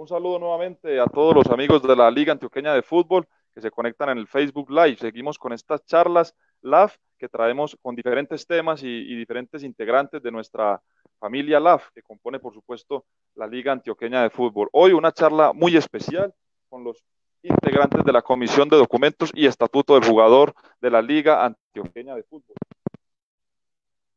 Un saludo nuevamente a todos los amigos de la Liga Antioqueña de Fútbol que se conectan en el Facebook Live. Seguimos con estas charlas LAF que traemos con diferentes temas y diferentes integrantes de nuestra familia LAF, que compone, por supuesto, la Liga Antioqueña de Fútbol. Hoy una charla muy especial con los integrantes de la Comisión de Documentos y Estatuto del Jugador de la Liga Antioqueña de Fútbol.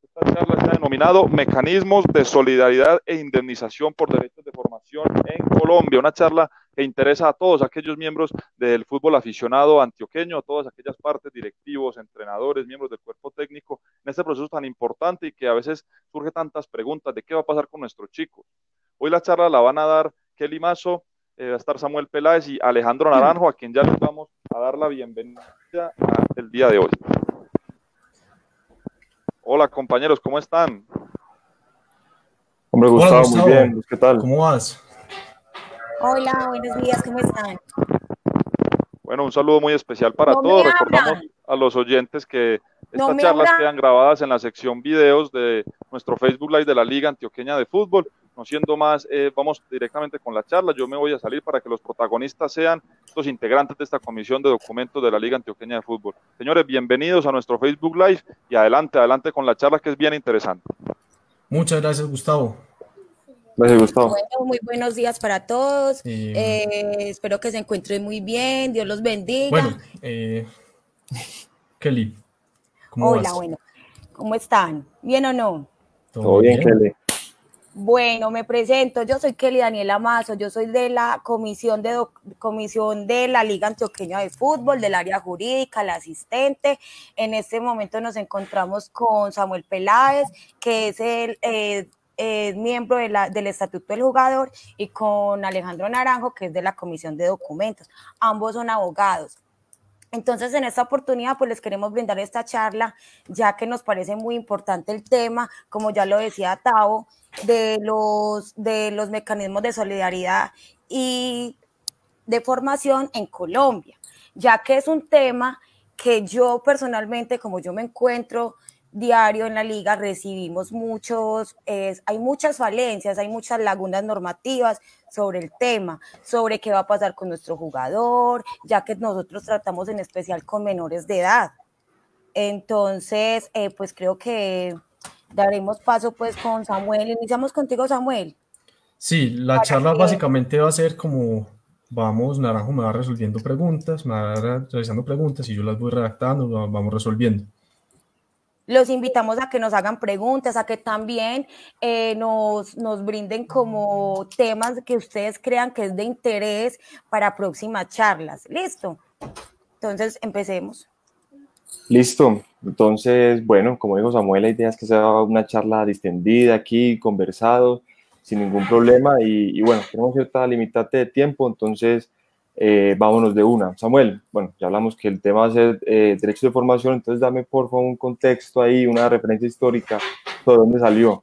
Esta charla se ha denominado Mecanismos de Solidaridad e Indemnización por Derechos de Formación en Colombia, una charla que interesa a todos aquellos miembros del fútbol aficionado antioqueño, a todas aquellas partes, directivos, entrenadores, miembros del cuerpo técnico, en este proceso tan importante y que a veces surge tantas preguntas de qué va a pasar con nuestros chicos. Hoy la charla la van a dar Kelly Mazo, va a estar Samuel Peláez y Alejandro Naranjo, a quien ya les vamos a dar la bienvenida el día de hoy. Hola compañeros, ¿cómo están? Hombre, Gustavo, muy bien, ¿qué tal? ¿Cómo vas? Hola, buenos días, ¿cómo están? Bueno, un saludo muy especial para todos. Recordamos a los oyentes que estas charlas quedan grabadas en la sección videos de nuestro Facebook Live de la Liga Antioqueña de Fútbol. No siendo más, vamos directamente con la charla. Yo me voy a salir para que los protagonistas sean los integrantes de esta comisión de documentos de la Liga Antioqueña de Fútbol. Señores, bienvenidos a nuestro Facebook Live y adelante con la charla que es bien interesante. Muchas gracias, Gustavo. Gracias, Gustavo. Bueno, muy buenos días para todos. Espero que se encuentren muy bien. Dios los bendiga. Bueno, Kelly, ¿cómo Hola, vas? bueno, ¿cómo están? ¿Bien o no? Todo bien, Kelly. Bueno, me presento. Yo soy Kelly Daniela Mazo. Yo soy de la comisión de la Liga Antioqueña de Fútbol, del área jurídica, la asistente. En este momento nos encontramos con Samuel Peláez, que es el miembro del Estatuto del Jugador, y con Alejandro Naranjo, que es de la Comisión de Documentos. Ambos son abogados. Entonces, en esta oportunidad, pues les queremos brindar esta charla, ya que nos parece muy importante el tema, como ya lo decía Tavo, de los mecanismos de solidaridad y de formación en Colombia, ya que es un tema que yo personalmente, como yo me encuentro diario en la liga, recibimos hay muchas falencias, hay muchas lagunas normativas sobre el tema, sobre qué va a pasar con nuestro jugador, ya que nosotros tratamos en especial con menores de edad. Entonces, pues creo que daremos paso pues con Samuel. Iniciamos contigo, Samuel. Sí, la charla básicamente va a ser como, Naranjo me va resolviendo preguntas, me va realizando preguntas y yo las voy redactando, vamos resolviendo. Los invitamos a que nos hagan preguntas, a que también nos brinden como temas que ustedes crean que es de interés para próximas charlas. ¿Listo? Entonces, empecemos. Listo. Entonces, bueno, como dijo Samuel, la idea es que sea una charla distendida aquí, conversado, sin ningún problema. Y bueno, tenemos cierta limitante de tiempo, entonces vámonos de una. Samuel, bueno, ya hablamos que el tema va a ser derechos de formación, entonces dame por favor un contexto ahí, una referencia histórica de dónde salió.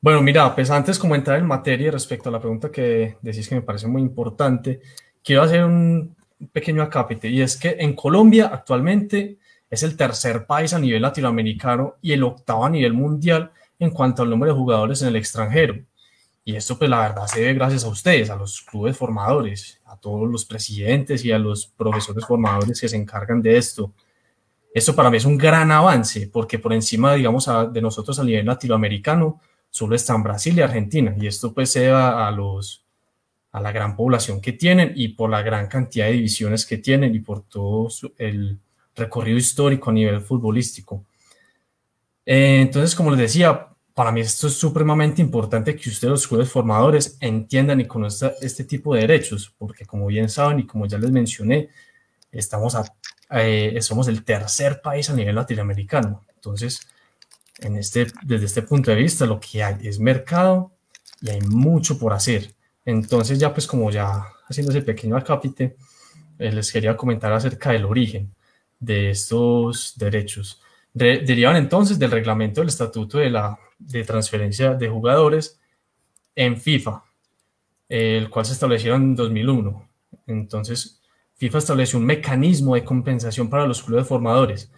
Bueno, mira, pues antes como entrar en materia respecto a la pregunta que decís que me parece muy importante, quiero hacer un pequeño acápite, y es que en Colombia actualmente es el tercer país a nivel latinoamericano y el octavo a nivel mundial en cuanto al número de jugadores en el extranjero. Y esto pues la verdad se debe gracias a ustedes, a los clubes formadores, a todos los presidentes y a los profesores formadores que se encargan de esto. Esto para mí es un gran avance, porque por encima, digamos, de nosotros a nivel latinoamericano, solo están Brasil y Argentina, y esto pues se debe a la gran población que tienen y por la gran cantidad de divisiones que tienen y por todo el recorrido histórico a nivel futbolístico. Entonces, como les decía, para mí esto es supremamente importante que ustedes, los clubes formadores, entiendan y conozcan este tipo de derechos, porque como bien saben y como ya les mencioné, somos el tercer país a nivel latinoamericano. Entonces, desde este punto de vista, lo que hay es mercado y hay mucho por hacer. Entonces, ya pues como ya haciendo ese pequeño acápite, les quería comentar acerca del origen de estos derechos. Derivan entonces del reglamento del Estatuto de Transferencia de Jugadores en FIFA, el cual se estableció en 2001. Entonces, FIFA estableció un mecanismo de compensación para los clubes formadores,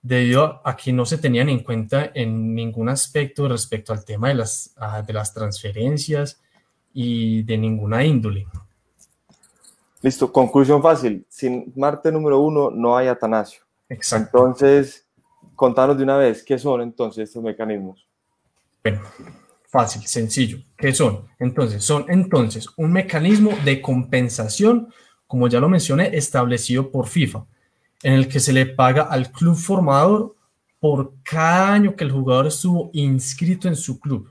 debido a que no se tenían en cuenta en ningún aspecto respecto al tema de las transferencias y de ninguna índole. Listo, conclusión fácil. Sin Marte número 1 no hay Atanasio. Exacto. Entonces, contanos de una vez, ¿qué son entonces estos mecanismos? Bueno, fácil, sencillo. ¿Qué son? Son un mecanismo de compensación, como ya lo mencioné, establecido por FIFA, en el que se le paga al club formador por cada año que el jugador estuvo inscrito en su club.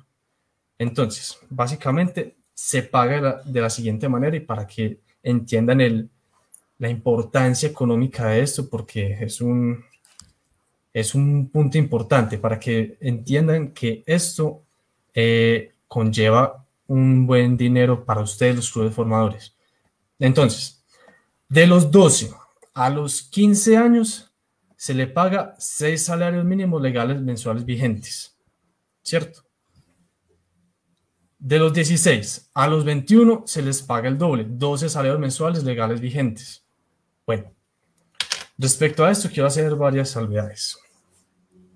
Entonces, básicamente se paga de la siguiente manera, y para que entiendan la importancia económica de esto, porque es un punto importante para que entiendan que esto conlleva un buen dinero para ustedes, los clubes formadores. Entonces, de los 12 a los 15 años, se le paga 6 salarios mínimos legales mensuales vigentes, ¿cierto? De los 16 a los 21 se les paga el doble, 12 salarios mensuales legales vigentes. Bueno, respecto a esto quiero hacer varias salvedades.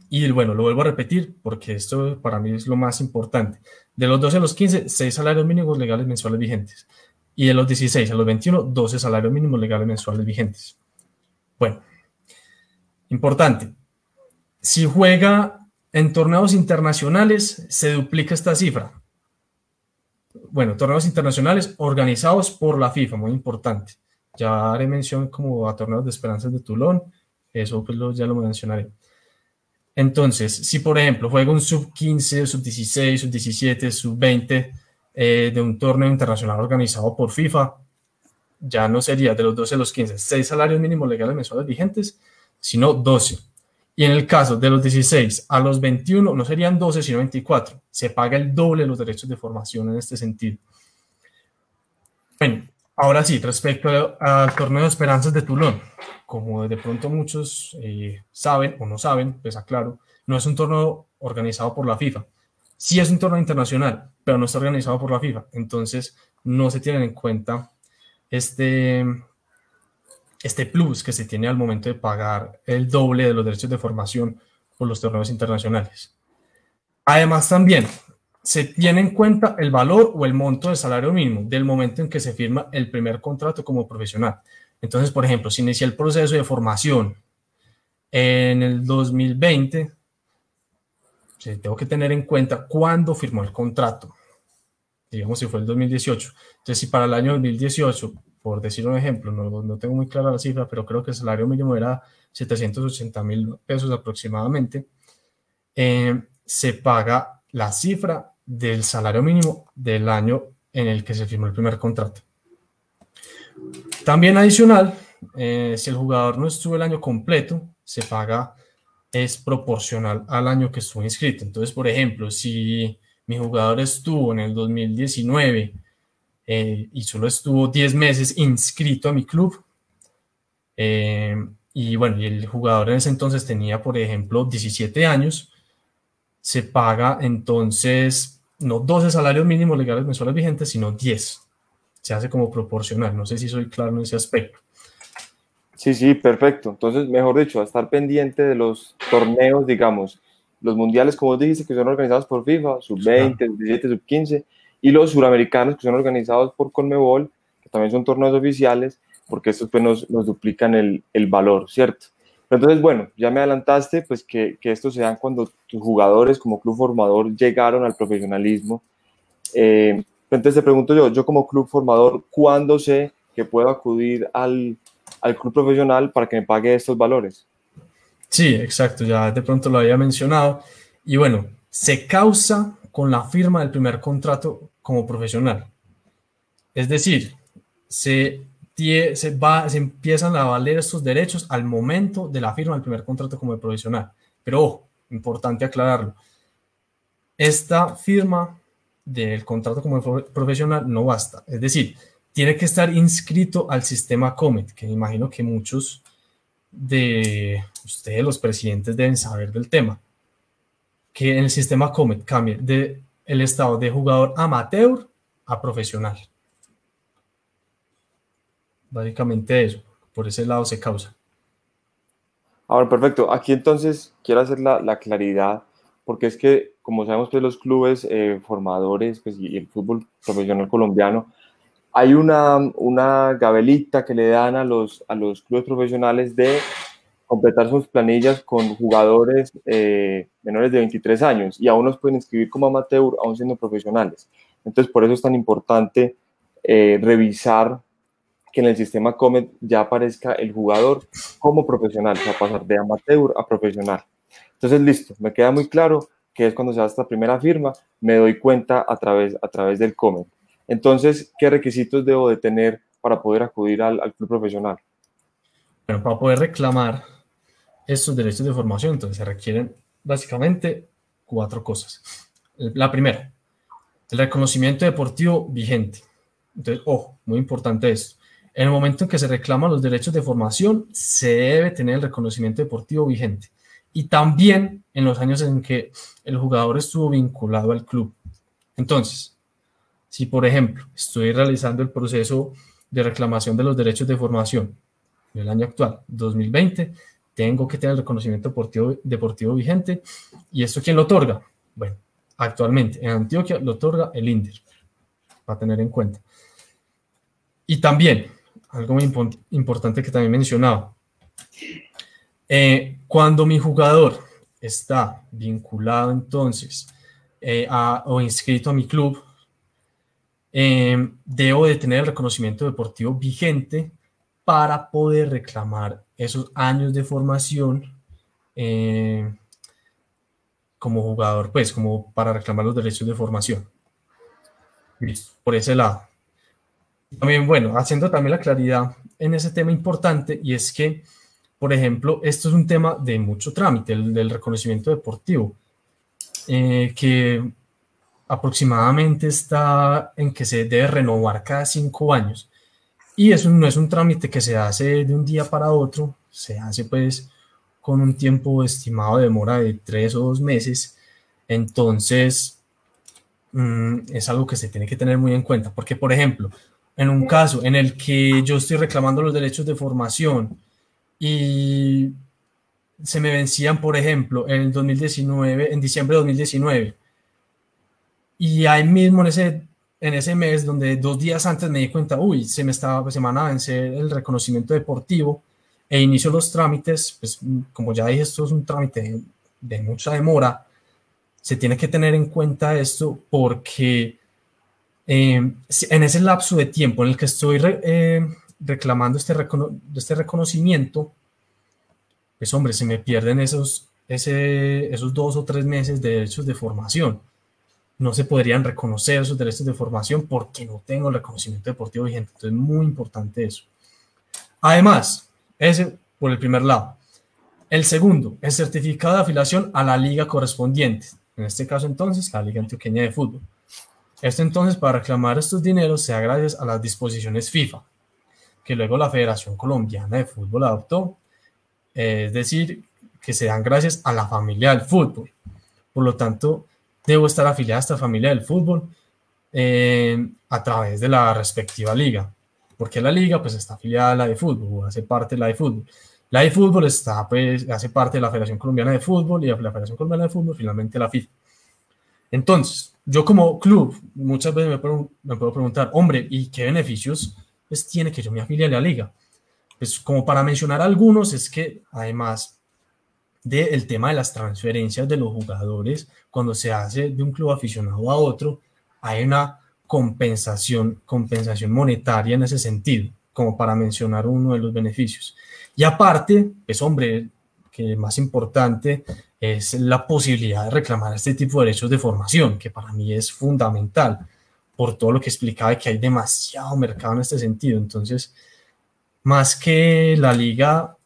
Y bueno, lo vuelvo a repetir porque esto para mí es lo más importante. De los 12 a los 15, 6 salarios mínimos legales mensuales vigentes. Y de los 16 a los 21, 12 salarios mínimos legales mensuales vigentes. Bueno, importante. Si juega en torneos internacionales, se duplica esta cifra. Bueno, torneos internacionales organizados por la FIFA, muy importante. Ya haré mención como a torneos de Esperanzas de Toulon, eso pues ya lo mencionaré. Entonces, si por ejemplo juega un sub-15, sub-16, sub-17, sub-20 de un torneo internacional organizado por FIFA, ya no sería de los 12 a los 15, 6 salarios mínimos legales mensuales vigentes, sino 12. Y en el caso de los 16 a los 21, no serían 12, sino 24. Se paga el doble de los derechos de formación en este sentido. Bueno, ahora sí, respecto al torneo de Esperanzas de Toulon, como de pronto muchos saben o no saben, pues aclaro, no es un torneo organizado por la FIFA. Sí es un torneo internacional, pero no está organizado por la FIFA. Entonces, no se tienen en cuenta este plus que se tiene al momento de pagar el doble de los derechos de formación por los torneos internacionales. Además, también se tiene en cuenta el valor o el monto del salario mínimo del momento en que se firma el primer contrato como profesional. Entonces, por ejemplo, si inicia el proceso de formación en el 2020, tengo que tener en cuenta cuándo firmó el contrato. Digamos si fue el 2018. Entonces, si para el año 2018, por decir un ejemplo, no tengo muy clara la cifra, pero creo que el salario mínimo era 780,000 pesos aproximadamente, se paga la cifra del salario mínimo del año en el que se firmó el primer contrato. También adicional, si el jugador no estuvo el año completo, se paga, es proporcional al año que estuvo inscrito. Entonces, por ejemplo, si mi jugador estuvo en el 2019 y solo estuvo 10 meses inscrito a mi club, y bueno, y el jugador en ese entonces tenía, por ejemplo, 17 años, se paga entonces no 12 salarios mínimos legales mensuales vigentes, sino 10. Se hace como proporcional. No sé si soy claro en ese aspecto. Sí, perfecto. Entonces, mejor dicho, a estar pendiente de los torneos, digamos, los mundiales, como dijiste, que son organizados por FIFA, sub-20, sub-17, sub-15, y los suramericanos, que son organizados por Conmebol, que también son torneos oficiales, porque estos pues nos duplican el valor, ¿cierto? Pero entonces, bueno, ya me adelantaste, pues que estos se dan cuando tus jugadores como club formador llegaron al profesionalismo. Entonces te pregunto yo como club formador, ¿cuándo sé que puedo acudir al club profesional para que me pague estos valores? Sí, exacto, ya de pronto lo había mencionado. Y bueno, se causa con la firma del primer contrato como profesional. Es decir, se empiezan a valer estos derechos al momento de la firma del primer contrato como profesional. Pero ojo, importante aclararlo. Esta firma del contrato como profesional no basta. Es decir, tiene que estar inscrito al sistema COMET, que me imagino que muchos de ustedes, los presidentes, deben saber del tema. Que en el sistema COMET cambie del estado de jugador amateur a profesional. Básicamente eso, por ese lado se causa. Ahora, perfecto. Aquí entonces quiero hacer la claridad, porque es que como sabemos, pues los clubes formadores pues, y el fútbol profesional colombiano, hay una gabelita que le dan a los clubes profesionales de completar sus planillas con jugadores menores de 23 años, y aún los pueden inscribir como amateur, aún siendo profesionales. Entonces, por eso es tan importante revisar que en el sistema Comet ya aparezca el jugador como profesional, o sea, pasar de amateur a profesional. Entonces, listo, me queda muy claro que es cuando se da esta primera firma, me doy cuenta a través del Comet. Entonces, ¿qué requisitos debo de tener para poder acudir al club profesional? Bueno, para poder reclamar estos derechos de formación, entonces se requieren básicamente 4 cosas. La primera, el reconocimiento deportivo vigente. Entonces, ojo, muy importante esto. En el momento en que se reclaman los derechos de formación, se debe tener el reconocimiento deportivo vigente. Y también en los años en que el jugador estuvo vinculado al club. Entonces, si por ejemplo estoy realizando el proceso de reclamación de los derechos de formación en el año actual, 2020, tengo que tener el reconocimiento deportivo vigente. ¿Y esto quién lo otorga? Bueno, actualmente en Antioquia lo otorga el INDER, para tener en cuenta. Y también, algo muy importante que también mencionaba, cuando mi jugador está vinculado entonces o inscrito a mi club, debo de tener el reconocimiento deportivo vigente para poder reclamar esos años de formación como jugador, pues como para reclamar los derechos de formación. Listo, por ese lado. También, bueno, haciendo también la claridad en ese tema importante, y es que, por ejemplo, esto es un tema de mucho trámite, el del reconocimiento deportivo, que aproximadamente está en que se debe renovar cada 5 años. Y eso no es un trámite que se hace de un día para otro, se hace pues con un tiempo estimado de demora de 3 o 2 meses. Entonces, es algo que se tiene que tener muy en cuenta, porque por ejemplo, en un caso en el que yo estoy reclamando los derechos de formación y se me vencían, por ejemplo, en el 2019, en diciembre de 2019, y ahí mismo en ese mes, donde 2 días antes me di cuenta, uy, se me van a vencer el reconocimiento deportivo e inicio los trámites, pues como ya dije, esto es un trámite de mucha demora, se tiene que tener en cuenta esto porque en ese lapso de tiempo en el que estoy reclamando este reconocimiento, pues hombre, se me pierden esos 2 o 3 meses de derechos de formación. No se podrían reconocer esos derechos de formación porque no tengo el reconocimiento deportivo vigente. Entonces, muy importante eso. Además, ese por el primer lado. El segundo, el certificado de afiliación a la liga correspondiente. En este caso, entonces, la Liga Antioqueña de Fútbol. Esto, entonces, para reclamar estos dineros, se da gracias a las disposiciones FIFA, que luego la Federación Colombiana de Fútbol adoptó. Es decir, que se dan gracias a la familia del fútbol. Por lo tanto, debo estar afiliada a esta familia del fútbol a través de la respectiva liga. Porque la liga pues está afiliada a la de fútbol, o hace parte de la de fútbol. La de fútbol hace parte de la Federación Colombiana de Fútbol, y la Federación Colombiana de Fútbol finalmente la FIFA. Entonces, yo como club muchas veces me puedo preguntar, hombre, ¿y qué beneficios pues, tiene que yo me afilie a la liga? Pues como para mencionar algunos, es que además del tema de las transferencias de los jugadores, cuando se hace de un club aficionado a otro, hay una compensación monetaria en ese sentido, como para mencionar uno de los beneficios. Y aparte, pues hombre, que más importante es la posibilidad de reclamar este tipo de derechos de formación, que para mí es fundamental, por todo lo que explicaba de que hay demasiado mercado en este sentido. Entonces, más que la liga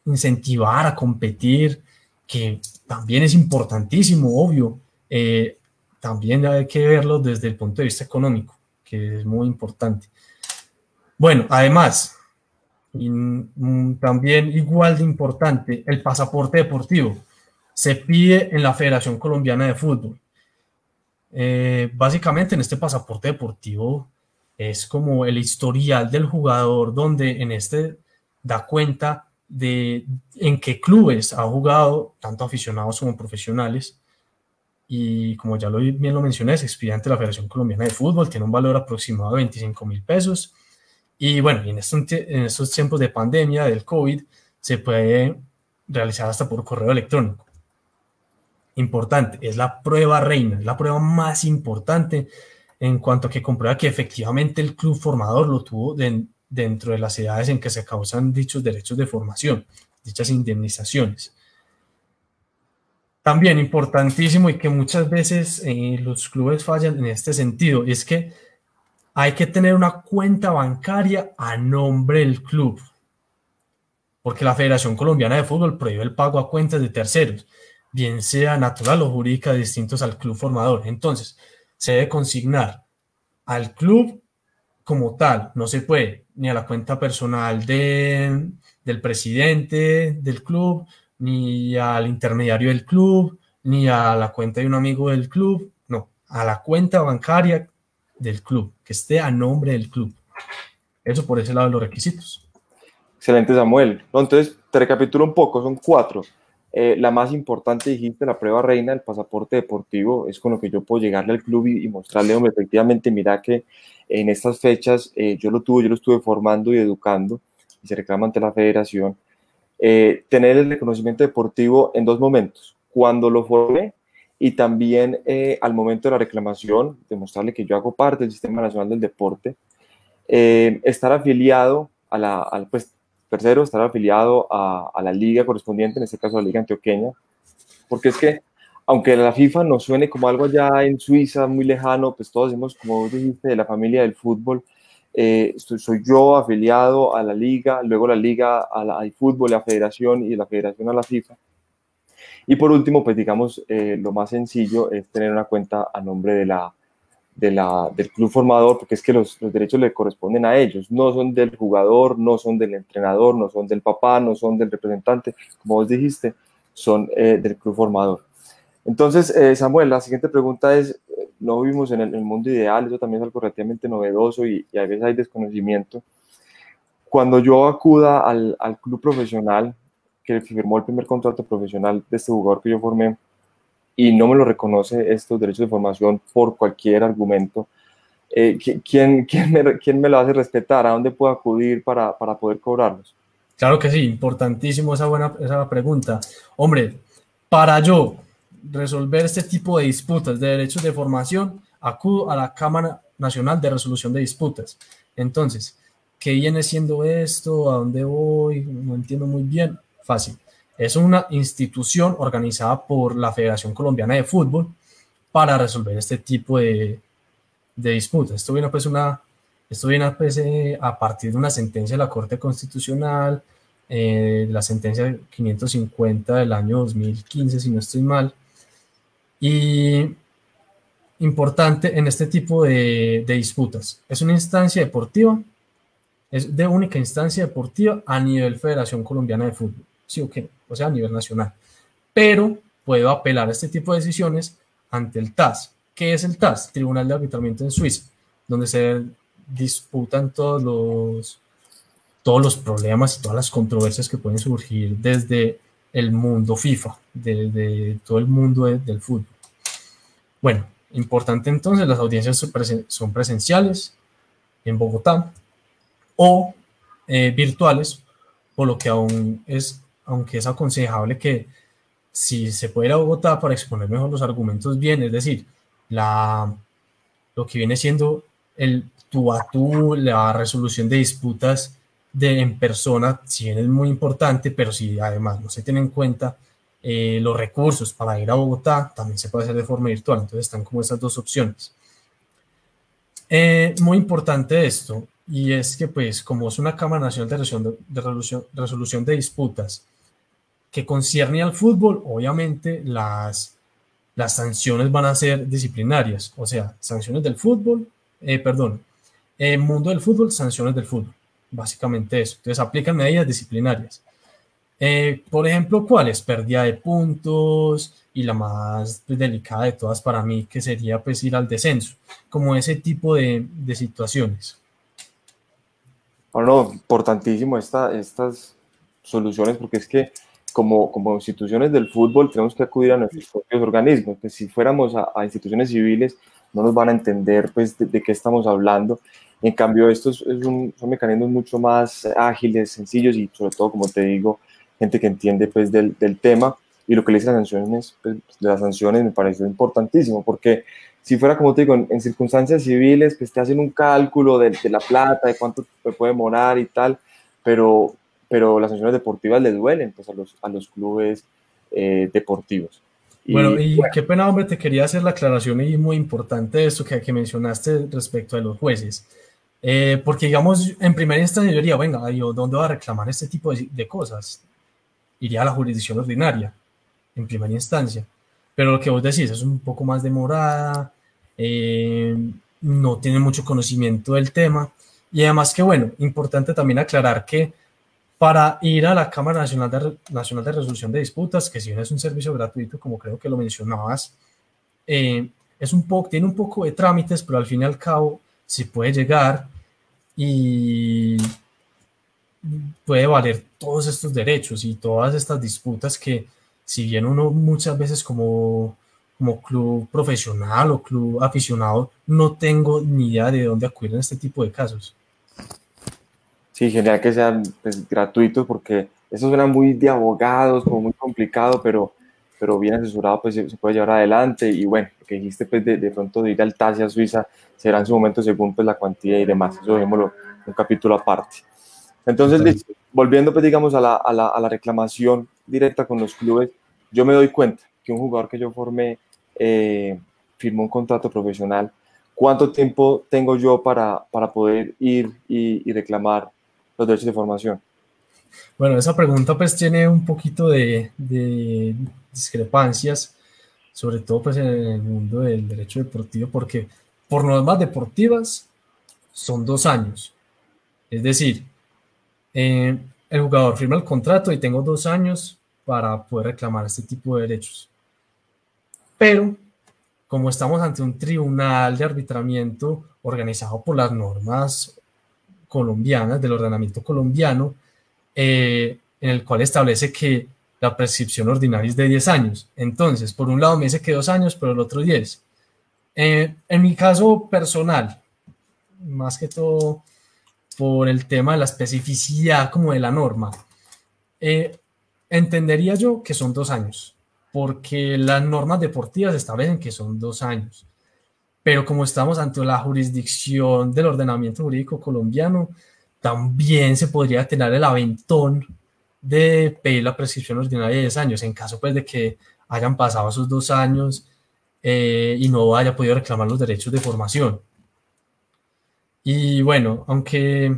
incentivar a competir, que también es importantísimo, obvio, también hay que verlo desde el punto de vista económico, que es muy importante. Bueno, además, también igual de importante, el pasaporte deportivo se pide en la Federación Colombiana de Fútbol. Básicamente en este pasaporte deportivo es como el historial del jugador, donde en este da cuenta de en qué clubes ha jugado, tanto aficionados como profesionales, y como ya bien lo mencioné, es expediente de la Federación Colombiana de Fútbol, tiene un valor aproximado de 25.000 pesos. Y bueno, en estos tiempos de pandemia del COVID se puede realizar hasta por correo electrónico. Importante, es la prueba reina, es la prueba más importante en cuanto a que comprueba que efectivamente el club formador lo tuvo dentro de las edades en que se causan dichos derechos de formación, dichas indemnizaciones. También importantísimo y que muchas veces los clubes fallan en este sentido, es que hay que tener una cuenta bancaria a nombre del club, porque la Federación Colombiana de Fútbol prohíbe el pago a cuentas de terceros, bien sea natural o jurídica, distintos al club formador. Entonces, se debe consignar al club como tal, no se puede ni a la cuenta personal del presidente del club, ni al intermediario del club, ni a la cuenta de un amigo del club, no, a la cuenta bancaria del club, que esté a nombre del club. Eso por ese lado de los requisitos. Excelente, Samuel. No, entonces, te recapitulo un poco, son 4. La más importante, dijiste, la prueba reina, el pasaporte deportivo, es con lo que yo puedo llegarle al club y mostrarle, hombre, efectivamente, mira que en estas fechas yo lo estuve formando y educando, y se reclama ante la federación. Tener el reconocimiento deportivo en 2 momentos, cuando lo formé y también al momento de la reclamación, demostrarle que yo hago parte del Sistema Nacional del Deporte, estar afiliado pues, tercero, estar afiliado a la liga correspondiente, en este caso a la Liga Antioqueña, porque es que, aunque la FIFA nos suene como algo allá en Suiza, muy lejano, pues todos somos, como vos dijiste, de la familia del fútbol. Soy yo afiliado a la liga, luego la liga al fútbol, a la federación, y la federación a la FIFA. Y por último, pues digamos, lo más sencillo es tener una cuenta a nombre del club formador, porque es que los derechos le corresponden a ellos, no son del jugador, no son del entrenador, no son del papá, no son del representante, como vos dijiste, son del club formador. Entonces, Samuel, la siguiente pregunta es, no vivimos en el mundo ideal, eso también es algo relativamente novedoso y a veces hay desconocimiento. Cuando yo acuda al club profesional que firmó el primer contrato profesional de este jugador que yo formé, y no me lo reconoce estos derechos de formación por cualquier argumento, ¿quién me lo hace respetar? ¿A dónde puedo acudir para poder cobrarlos? Claro que sí, importantísimo esa pregunta. Hombre, para yo resolver este tipo de disputas de derechos de formación, acudo a la Cámara Nacional de Resolución de Disputas. Entonces, ¿qué viene siendo esto? ¿A dónde voy? No entiendo muy bien. Fácil. Es una institución organizada por la Federación Colombiana de Fútbol para resolver este tipo de disputas. Esto viene pues a partir de una sentencia de la Corte Constitucional, la sentencia 550 del año 2015, si no estoy mal. Y importante en este tipo de disputas, es una instancia deportiva, es de única instancia deportiva a nivel Federación Colombiana de Fútbol, sí o qué, o sea, a nivel nacional. Pero puedo apelar a este tipo de decisiones ante el TAS. ¿Qué es el TAS? Tribunal de Arbitramiento en Suiza, donde se disputan todos los problemas y todas las controversias que pueden surgir desde el mundo FIFA, de todo el mundo del fútbol. Bueno, importante entonces, las audiencias son presenciales en Bogotá o virtuales, por lo que aunque es aconsejable que si se puede ir a Bogotá para exponer mejor los argumentos bien, es decir, lo que viene siendo el tú a tú, la resolución de disputas en persona, si bien es muy importante, pero si además no se tienen en cuenta los recursos para ir a Bogotá, también se puede hacer de forma virtual. Entonces están como esas 2 opciones. Muy importante esto, y es que pues como es una Cámara Nacional de Resolución de Disputas que concierne al fútbol, obviamente las sanciones van a ser disciplinarias, o sea, sanciones del fútbol, mundo del fútbol, sanciones del fútbol, básicamente eso. Entonces aplican medidas disciplinarias. Por ejemplo, ¿cuáles? Pérdida de puntos y la más delicada de todas para mí, que sería pues ir al descenso, como ese tipo de situaciones. Bueno, importantísimo estas soluciones, porque es que como instituciones del fútbol tenemos que acudir a nuestros propios organismos. Pues si fuéramos a instituciones civiles no nos van a entender pues de qué estamos hablando. En cambio, estos son mecanismos mucho más ágiles, sencillos y sobre todo, como te digo, gente que entiende pues del tema. Y lo que le dice las sanciones, pues, de las sanciones me pareció importantísimo, porque si fuera, como te digo, en circunstancias civiles, pues te hacen un cálculo de la plata, de cuánto puede demorar y tal, pero las sanciones deportivas les duelen pues, a los clubes deportivos. Bueno, y bueno, qué pena, hombre, te quería hacer la aclaración y muy importante esto que mencionaste respecto a los jueces. Porque, digamos, en primera instancia yo diría, venga, ¿dónde va a reclamar este tipo de cosas? Iría a la jurisdicción ordinaria, en primera instancia. Pero lo que vos decís es un poco más demorada, no tiene mucho conocimiento del tema. Y además que, bueno, importante también aclarar que para ir a la Cámara Nacional de Resolución de Disputas, que si bien es un servicio gratuito, como creo que lo mencionabas, tiene un poco de trámites, pero al fin y al cabo se puede llegar y puede valer todos estos derechos y todas estas disputas que, si bien uno muchas veces como club profesional o club aficionado, no tengo ni idea de dónde acudir en este tipo de casos. Sí, genial que sean pues, gratuitos, porque eso suena muy de abogados, como muy complicado, pero bien asesorado pues se puede llevar adelante. Y bueno, lo que dijiste pues de pronto de ir al TASI a Suiza será en su momento según pues la cuantía y demás, eso dejémoslo un capítulo aparte. Entonces, volviendo pues digamos a la reclamación directa con los clubes, yo me doy cuenta que un jugador que yo formé firmó un contrato profesional. ¿Cuánto tiempo tengo yo para poder ir y reclamar los derechos de formación? Bueno, esa pregunta pues tiene un poquito de discrepancias, sobre todo pues en el mundo del derecho deportivo, porque por normas deportivas son 2 años. Es decir, el jugador firma el contrato y tengo 2 años para poder reclamar este tipo de derechos. Pero como estamos ante un tribunal de arbitramiento organizado por las normas colombianas, del ordenamiento colombiano, en el cual establece que la prescripción ordinaria es de 10 años. Entonces, por un lado me dice que 2 años, pero el otro 10. En mi caso personal, más que todo por el tema de la especificidad como de la norma, entendería yo que son 2 años, porque las normas deportivas establecen que son 2 años. Pero como estamos ante la jurisdicción del ordenamiento jurídico colombiano, también se podría tener el aventón de pedir la prescripción ordinaria de 10 años, en caso pues de que hayan pasado esos 2 años y no haya podido reclamar los derechos de formación. Y bueno, aunque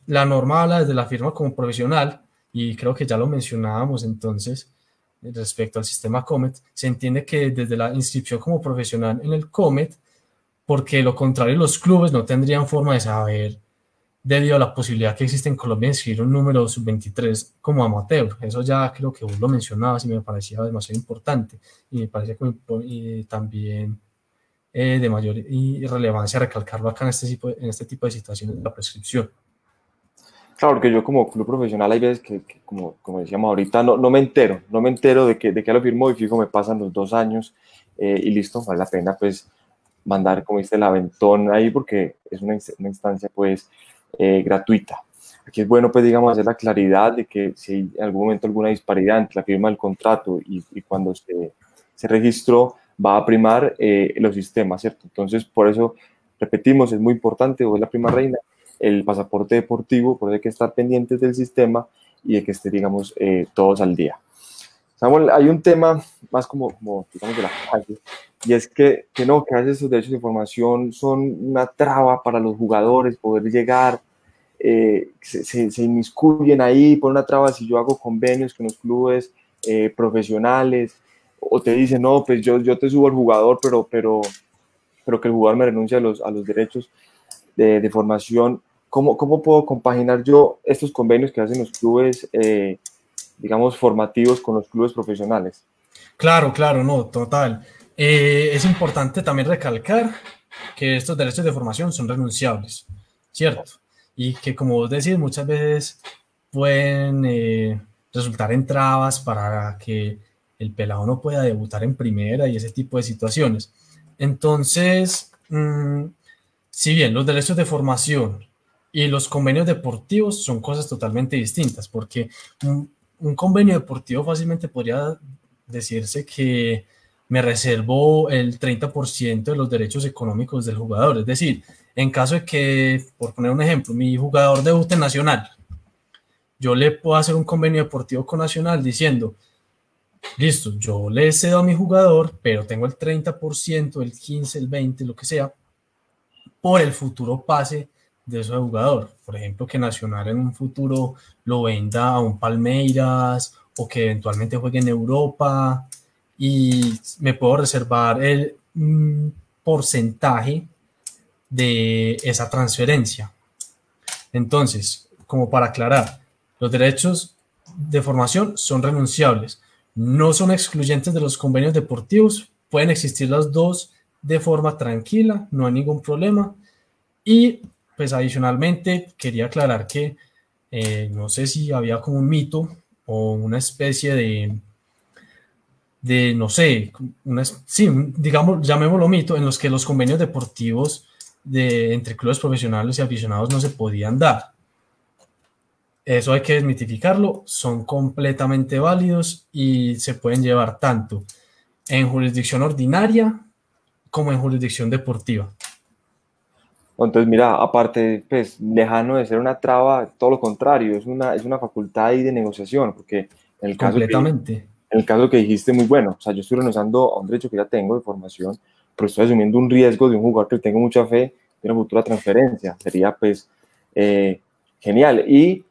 la norma habla desde la firma como profesional, y creo que ya lo mencionábamos entonces, respecto al sistema COMET, se entiende que desde la inscripción como profesional en el COMET, porque de lo contrario los clubes no tendrían forma de saber, debido a la posibilidad que existe en Colombia de inscribir un número sub-23 como amateur. Eso ya creo que vos lo mencionabas y me parecía demasiado importante, y me parece que también de mayor relevancia recalcarlo acá en este tipo de situaciones de la prescripción. Claro, porque yo como club profesional hay veces que como decíamos ahorita, no me entero de que lo firmó y fijo me pasan los 2 años y listo, vale la pena pues mandar, como dice, el aventón ahí porque es una instancia pues gratuita. Aquí es bueno pues digamos hacer la claridad de que si hay en algún momento alguna disparidad entre la firma del contrato y cuando se registró, va a primar los sistemas, ¿cierto? Entonces por eso repetimos, es muy importante, vos la prima reina, el pasaporte deportivo, por eso hay que estar pendientes del sistema y de que esté, digamos, todos al día. Samuel, hay un tema más como digamos, de la calle, y es que a veces esos derechos de información son una traba para los jugadores poder llegar, se inmiscuyen ahí, por una traba si yo hago convenios con los clubes profesionales, o te dicen, no, pues yo te subo al jugador, pero que el jugador me renuncie a los derechos de formación. ¿Cómo puedo compaginar yo estos convenios que hacen los clubes, digamos, formativos con los clubes profesionales? Claro, no, total. Es importante también recalcar que estos derechos de formación son renunciables, ¿cierto? Y que, como vos decís, muchas veces pueden resultar en trabas para que el pelado no pueda debutar en primera y ese tipo de situaciones. Entonces, si bien los derechos de formación y los convenios deportivos son cosas totalmente distintas, porque un convenio deportivo fácilmente podría decirse que me reservo el 30% de los derechos económicos del jugador. Es decir, en caso de que, por poner un ejemplo, mi jugador debute en Nacional, yo le puedo hacer un convenio deportivo con Nacional diciendo, listo, yo le cedo a mi jugador, pero tengo el 30%, el 15%, el 20%, lo que sea, por el futuro pase de ese jugador. Por ejemplo, que Nacional en un futuro lo venda a un Palmeiras o que eventualmente juegue en Europa y me puedo reservar el porcentaje de esa transferencia. Entonces, como para aclarar, los derechos de formación son renunciables, no son excluyentes de los convenios deportivos, pueden existir las dos de forma tranquila, no hay ningún problema. Y pues adicionalmente quería aclarar que no sé si había como un mito o una especie de no sé, sí, digamos, llamémoslo mito, en los que los convenios deportivos entre clubes profesionales y aficionados no se podían dar. Eso hay que desmitificarlo, son completamente válidos y se pueden llevar tanto en jurisdicción ordinaria como en jurisdicción deportiva. Entonces, mira, aparte, pues, lejano de ser una traba, todo lo contrario, es una facultad ahí de negociación, porque en el caso que dijiste, muy bueno, o sea, yo estoy renunciando a un derecho que ya tengo de formación, pero estoy asumiendo un riesgo de un jugador que tengo mucha fe de una futura transferencia, sería, pues, genial, y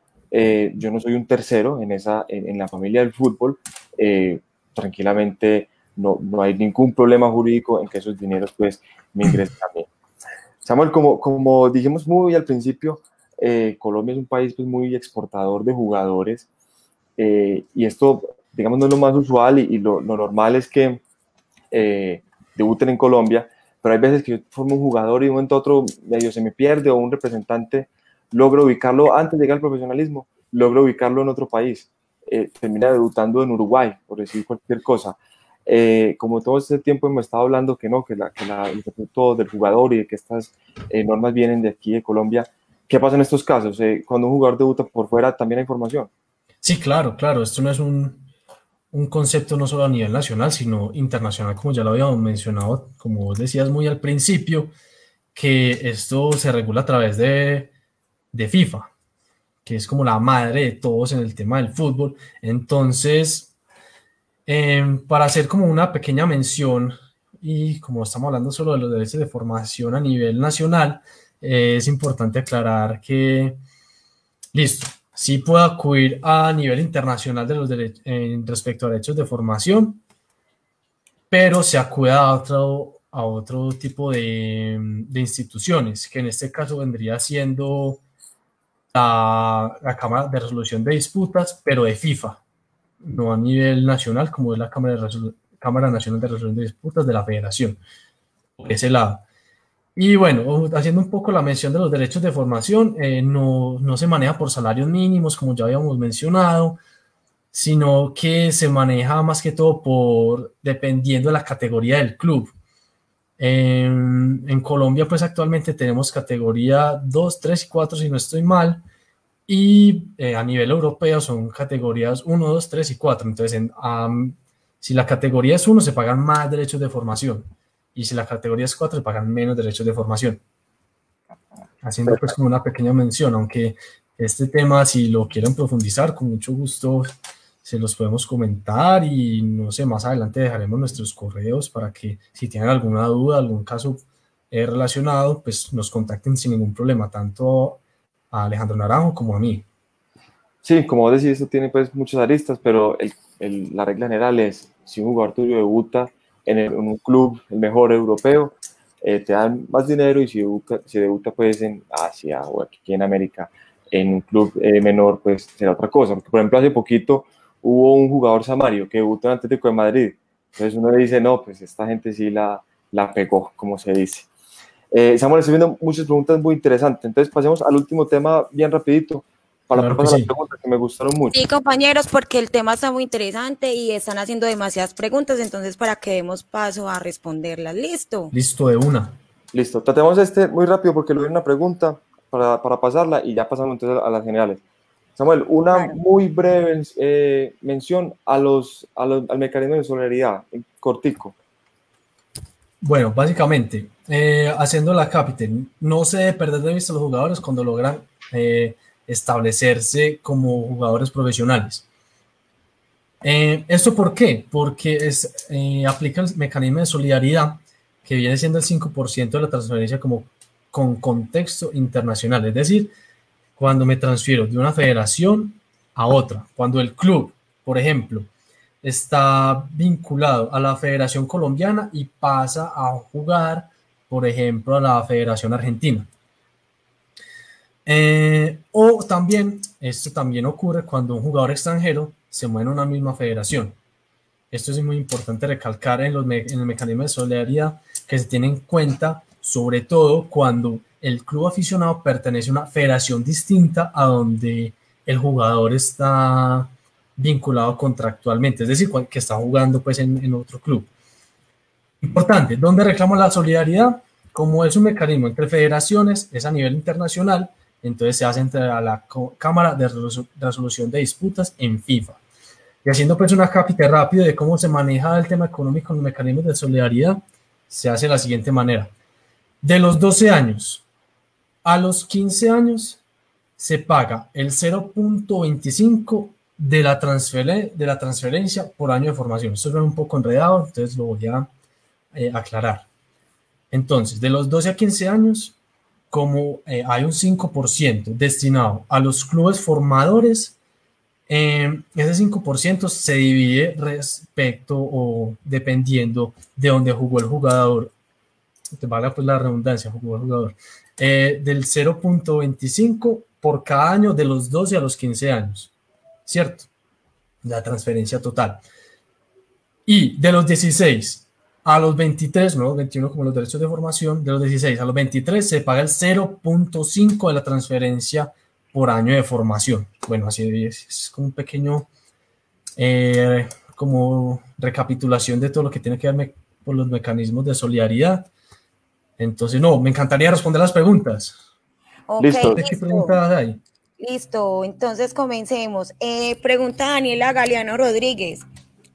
yo no soy un tercero en la familia del fútbol, tranquilamente no hay ningún problema jurídico en que esos dineros, pues, me ingresen a mí. Samuel, como dijimos muy al principio, Colombia es un país, pues, muy exportador de jugadores, y esto, digamos, no es lo más usual, y lo normal es que debuten en Colombia, pero hay veces que yo formo un jugador y de un momento a otro medio se me pierde, o un representante logra ubicarlo antes de llegar al profesionalismo, logra ubicarlo en otro país, termina debutando en Uruguay, por decir cualquier cosa. Como todo este tiempo hemos estado hablando que no, que el estatuto del jugador y de que estas normas vienen de aquí de Colombia, ¿qué pasa en estos casos? Cuando un jugador debuta por fuera, ¿también hay información? Sí, claro, esto no es un concepto no solo a nivel nacional, sino internacional, como ya lo habíamos mencionado, como vos decías muy al principio, que esto se regula a través de FIFA, que es como la madre de todos en el tema del fútbol. Entonces, para hacer como una pequeña mención, y como estamos hablando solo de los derechos de formación a nivel nacional, es importante aclarar que, listo, sí puedo acudir a nivel internacional respecto a derechos de formación, pero se acude a otro tipo de instituciones, que en este caso vendría siendo la Cámara de Resolución de Disputas, pero de FIFA, no a nivel nacional, como es la Cámara Nacional de Resolución de Disputas de la Federación, por ese lado. Y bueno, haciendo un poco la mención de los derechos de formación, no se maneja por salarios mínimos, como ya habíamos mencionado, sino que se maneja más que todo dependiendo de la categoría del club. En Colombia, pues actualmente tenemos categoría 2, 3 y 4, si no estoy mal, y a nivel europeo son categorías 1, 2, 3 y 4. Entonces, si la categoría es 1, se pagan más derechos de formación, y si la categoría es 4, se pagan menos derechos de formación. Haciendo pues como una pequeña mención, aunque este tema, si lo quieren profundizar, con mucho gusto se los podemos comentar, y no sé, más adelante dejaremos nuestros correos para que si tienen alguna duda, algún caso relacionado, pues nos contacten sin ningún problema, tanto a Alejandro Naranjo como a mí. Sí, como vos decís, esto tiene pues muchas aristas, pero la regla general es, si un jugador tuyo debuta en un club, el mejor europeo, te dan más dinero, y si debuta pues en Asia o aquí en América, en un club menor, pues será otra cosa. Porque, por ejemplo, hace poquito hubo un jugador samario que debutó en Atlético de Madrid. Entonces uno le dice, no, pues esta gente sí la pegó, como se dice. Samuel, estoy viendo muchas preguntas muy interesantes. Entonces pasemos al último tema bien rapidito, para Claro que pasar sí. las preguntas que me gustaron mucho. Sí, compañeros, porque el tema está muy interesante y están haciendo demasiadas preguntas, entonces para que demos paso a responderlas. ¿Listo? Listo, de una. Listo, tratemos este muy rápido porque le doy una pregunta para pasarla y ya pasamos entonces a las generales. Samuel, una Claro. muy breve mención al mecanismo de solidaridad, cortico. Bueno, básicamente, haciendo la capital, no se debe perder de vista a los jugadores cuando logran establecerse como jugadores profesionales. ¿Esto por qué? Porque aplica el mecanismo de solidaridad que viene siendo el 5% de la transferencia como con contexto internacional, es decir, cuando me transfiero de una federación a otra, cuando el club, por ejemplo, está vinculado a la Federación Colombiana y pasa a jugar, por ejemplo, a la Federación Argentina. O también, esto también ocurre cuando un jugador extranjero se mueve en una misma federación. Esto es muy importante recalcar en el mecanismo de solidaridad que se tiene en cuenta, sobre todo cuando el club aficionado pertenece a una federación distinta a donde el jugador está vinculado contractualmente, es decir, que está jugando pues en otro club. Importante, ¿dónde reclamo la solidaridad? Como es un mecanismo entre federaciones, es a nivel internacional, entonces se hace entre la Cámara de Resolución de Disputas en FIFA. Y haciendo pues una cápita rápido de cómo se maneja el tema económico en los mecanismos de solidaridad, se hace de la siguiente manera. De los 12 años a los 15 años se paga el 0.25 de la transferencia por año de formación. Esto es un poco enredado, entonces lo voy a aclarar. Entonces, de los 12 a 15 años, como hay un 5% destinado a los clubes formadores, ese 5% se divide respecto o dependiendo de dónde jugó el jugador, te valga pues la redundancia, jugó el jugador, del 0.25 por cada año de los 12 a los 15 años, ¿cierto? La transferencia total. Y de los 16 a los 23, no los 21 como los derechos de formación, de los 16 a los 23 se paga el 0.5 de la transferencia por año de formación. Bueno, así es como un pequeño como recapitulación de todo lo que tiene que ver con los mecanismos de solidaridad. Entonces, no, me encantaría responder las preguntas. Okay, Listo. ¿Qué preguntas hay? Listo, entonces comencemos. Pregunta Daniela Galeano Rodríguez.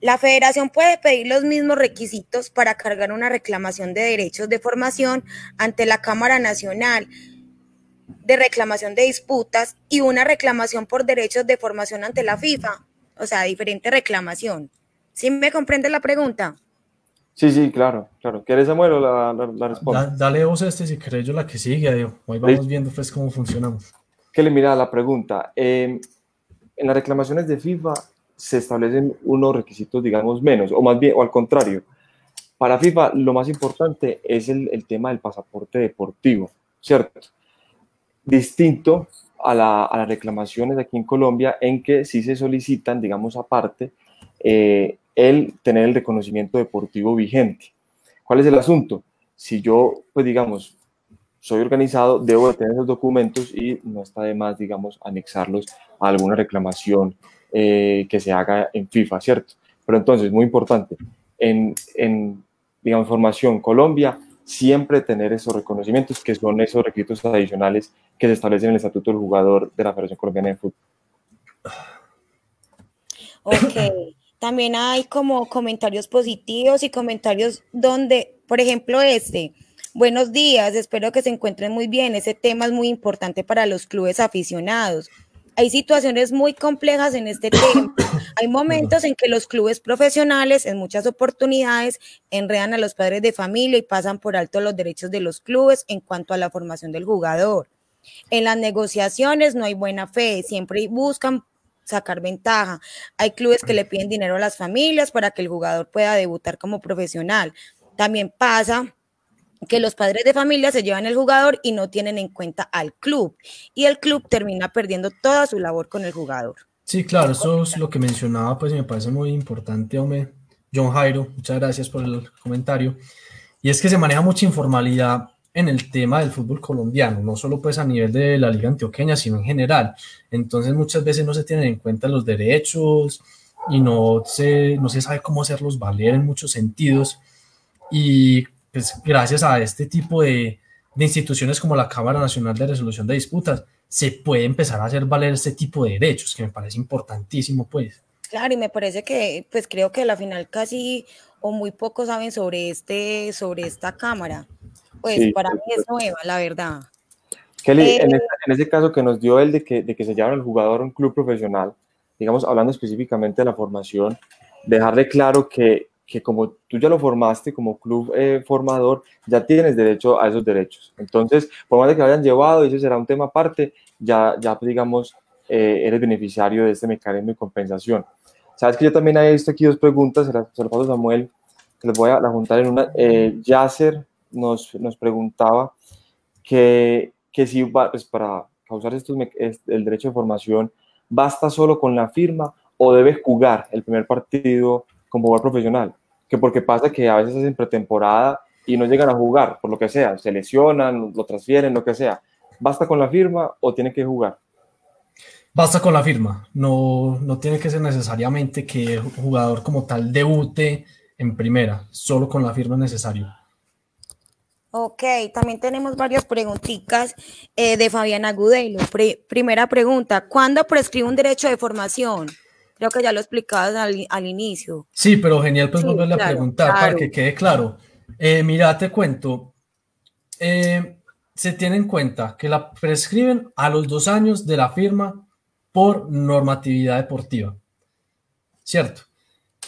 ¿La federación puede pedir los mismos requisitos para cargar una reclamación de derechos de formación ante la Cámara Nacional de Reclamación de Disputas y una reclamación por derechos de formación ante la FIFA? O sea, diferente reclamación. ¿Sí me comprende la pregunta? Sí, claro. ¿Quieres, Samuel, o la respondo? Dale vos si querés yo la que sigue. Ahí vamos viendo pues cómo funcionamos. Que le mira la pregunta. En las reclamaciones de FIFA se establecen unos requisitos, digamos, menos, o más bien, o al contrario. Para FIFA lo más importante es el tema del pasaporte deportivo, ¿cierto? Distinto a las reclamaciones aquí en Colombia, en que sí se solicitan, digamos, aparte, el tener el reconocimiento deportivo vigente. ¿Cuál es el asunto? Si yo, pues digamos, soy organizado, debo de tener esos documentos y no está de más, digamos, anexarlos a alguna reclamación que se haga en FIFA, ¿cierto? Pero entonces, muy importante, en digamos, formación Colombia, siempre tener esos reconocimientos, que son esos requisitos adicionales que se establecen en el Estatuto del Jugador de la Federación Colombiana de Fútbol. Ok. También hay como comentarios positivos y comentarios donde, por ejemplo, buenos días, espero que se encuentren muy bien. Ese tema es muy importante para los clubes aficionados. Hay situaciones muy complejas en este tema. Hay momentos en que los clubes profesionales, en muchas oportunidades, enredan a los padres de familia y pasan por alto los derechos de los clubes en cuanto a la formación del jugador. En las negociaciones no hay buena fe, siempre buscan sacar ventaja. Hay clubes que le piden dinero a las familias para que el jugador pueda debutar como profesional. También pasa que los padres de familia se llevan el jugador y no tienen en cuenta al club, y el club termina perdiendo toda su labor con el jugador. Sí, claro, eso es lo que mencionaba, pues me parece muy importante, hombre. John Jairo, muchas gracias por el comentario. Y es que se maneja mucha informalidad en el tema del fútbol colombiano, no solo pues a nivel de la Liga Antioqueña, sino en general. Entonces muchas veces no se tienen en cuenta los derechos y no se sabe cómo hacerlos valer en muchos sentidos. Y pues gracias a este tipo de instituciones como la Cámara Nacional de Resolución de Disputas, se puede empezar a hacer valer este tipo de derechos, que me parece importantísimo, pues. Claro, y me parece que, pues creo que a la final casi o muy pocos saben sobre esta cámara. Pues sí, para mí es nueva, la verdad. Kelly, en ese caso que nos dio el de que se llevan al jugador a un club profesional, digamos, hablando específicamente de la formación, dejarle claro que como tú ya lo formaste como club formador, ya tienes derecho a esos derechos. Entonces, por más de que lo hayan llevado, y ese será un tema aparte, ya digamos, eres beneficiario de este mecanismo de compensación. Sabes que yo también he visto aquí dos preguntas, se las paso a Samuel, que les voy a juntar en una. Yasser nos preguntaba que si pues para causar el derecho de formación, ¿basta solo con la firma o debe jugar el primer partido con jugador profesional? Que porque pasa que a veces hacen pretemporada y no llegan a jugar, por lo que sea, se lesionan, lo transfieren, lo que sea. ¿Basta con la firma o tiene que jugar? Basta con la firma, no tiene que ser necesariamente que el jugador como tal debute en primera, solo con la firma es necesario. Ok, también tenemos varias preguntitas de Fabián Agudelo. Primera pregunta, ¿cuándo prescribe un derecho de formación? Creo que ya lo explicabas al inicio. Sí, pero genial pues volverle a preguntar para que quede claro. Mira, te cuento, se tiene en cuenta que la prescriben a los 2 años de la firma por normatividad deportiva, ¿cierto?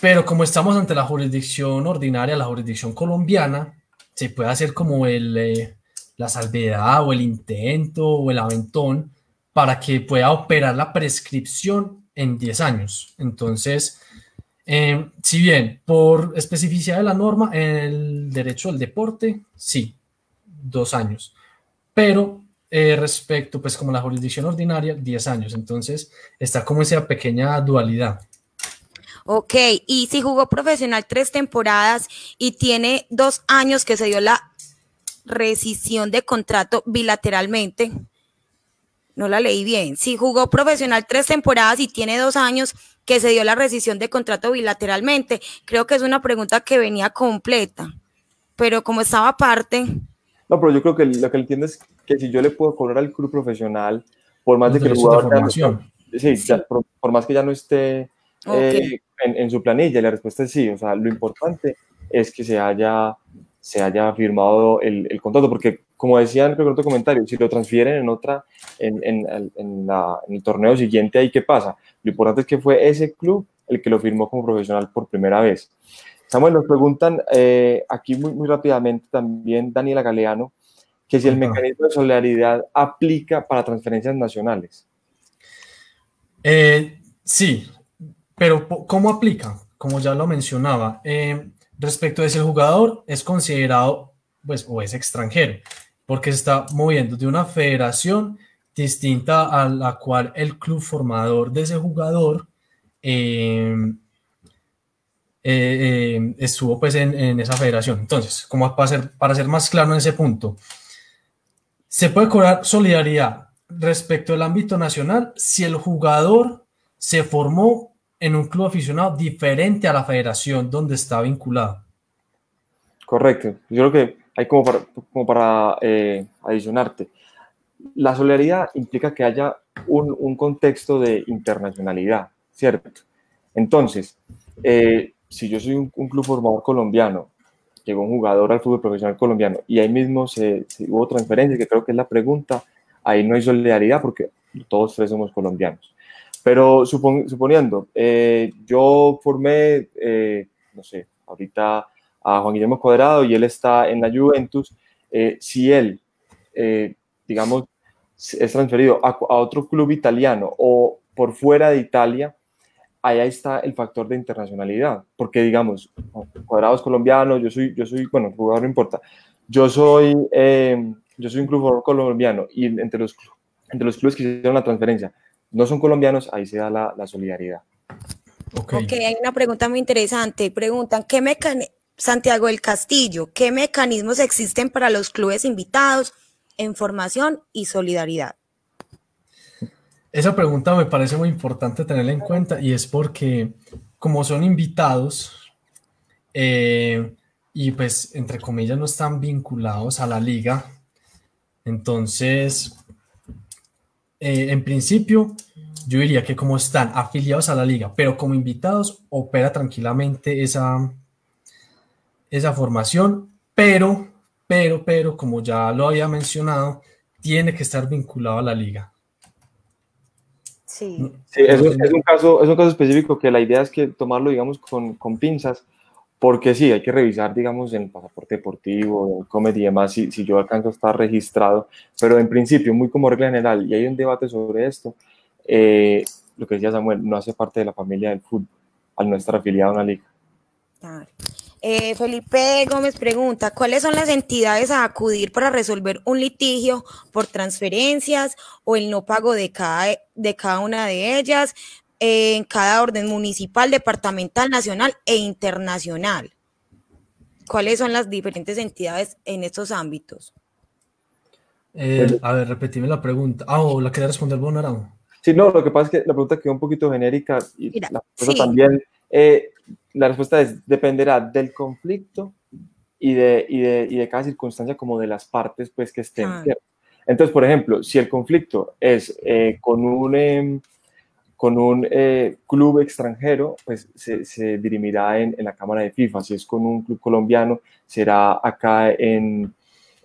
Pero como estamos ante la jurisdicción ordinaria, la jurisdicción colombiana, se puede hacer como la salvedad o el intento o el aventón para que pueda operar la prescripción en 10 años. Entonces, si bien por especificidad de la norma, en el derecho al deporte, sí, 2 años. Pero respecto, pues como la jurisdicción ordinaria, 10 años. Entonces, está como esa pequeña dualidad. Ok, y si jugó profesional 3 temporadas y tiene 2 años que se dio la rescisión de contrato bilateralmente, no la leí bien, si jugó profesional 3 temporadas y tiene 2 años que se dio la rescisión de contrato bilateralmente, creo que es una pregunta que venía completa, pero como estaba aparte... No, pero yo creo que lo que entiendo es que si yo le puedo cobrar al club profesional, por más de que el jugador por más que ya no esté en su planilla, la respuesta es sí. O sea, lo importante es que se haya firmado el contrato, porque como decían en otro comentario, si lo transfieren en el torneo siguiente, ¿ahí qué pasa? Lo importante es que fue ese club el que lo firmó como profesional por primera vez. Samuel, nos preguntan aquí muy rápidamente también Daniela Galeano, que si el mecanismo de solidaridad aplica para transferencias nacionales. Sí, pero ¿cómo aplica? Como ya lo mencionaba, respecto de si el jugador es considerado pues, o es extranjero, porque se está moviendo de una federación distinta a la cual el club formador de ese jugador estuvo pues en esa federación. Entonces, como para ser más claro en ese punto, se puede cobrar solidaridad respecto al ámbito nacional si el jugador se formó en un club aficionado diferente a la federación donde está vinculado. Correcto. Yo creo que hay como para adicionarte. La solidaridad implica que haya un contexto de internacionalidad, ¿cierto? Entonces, si yo soy un club formador colombiano, llegó un jugador al fútbol profesional colombiano y ahí mismo hubo transferencia, que creo que es la pregunta, ahí no hay solidaridad porque todos tres somos colombianos. Pero suponiendo, yo formé, no sé, ahorita a Juan Guillermo Cuadrado y él está en la Juventus, si él, digamos, es transferido a otro club italiano o por fuera de Italia, ahí está el factor de internacionalidad, porque digamos, Cuadrado es colombiano, yo soy, bueno, el jugador no importa, yo soy un club colombiano y entre los clubes que hicieron la transferencia no son colombianos, ahí se da la solidaridad. Ok, hay una pregunta muy interesante. Preguntan, Santiago del Castillo, ¿qué mecanismos existen para los clubes invitados en formación y solidaridad? Esa pregunta me parece muy importante tenerla en cuenta y es porque como son invitados y pues entre comillas no están vinculados a la liga, entonces en principio yo diría que como están afiliados a la liga pero como invitados opera tranquilamente esa formación, pero como ya lo había mencionado, tiene que estar vinculado a la liga. Sí, sí, es un caso específico que la idea es que tomarlo, digamos, con pinzas, porque sí, hay que revisar, digamos, en el pasaporte deportivo, en Comedy y demás, si yo alcanzo a estar registrado, pero en principio, muy como regla general, y hay un debate sobre esto, lo que decía Samuel, no hace parte de la familia del fútbol, al no estar afiliado a una liga. claro. Felipe Gómez pregunta, ¿cuáles son las entidades a acudir para resolver un litigio por transferencias o el no pago de cada una de ellas en cada orden municipal, departamental, nacional e internacional? ¿Cuáles son las diferentes entidades en estos ámbitos? A ver, repetime la pregunta. ¿O la quería responder vos, Naranjo? Sí, no, lo que pasa es que la pregunta quedó un poquito genérica y Mira, la respuesta sí. también, la respuesta dependerá del conflicto y de cada circunstancia como de las partes pues que estén. ¿Cierto? Entonces, por ejemplo, si el conflicto es con un club extranjero, pues se dirimirá en la Cámara de FIFA. Si es con un club colombiano, será acá en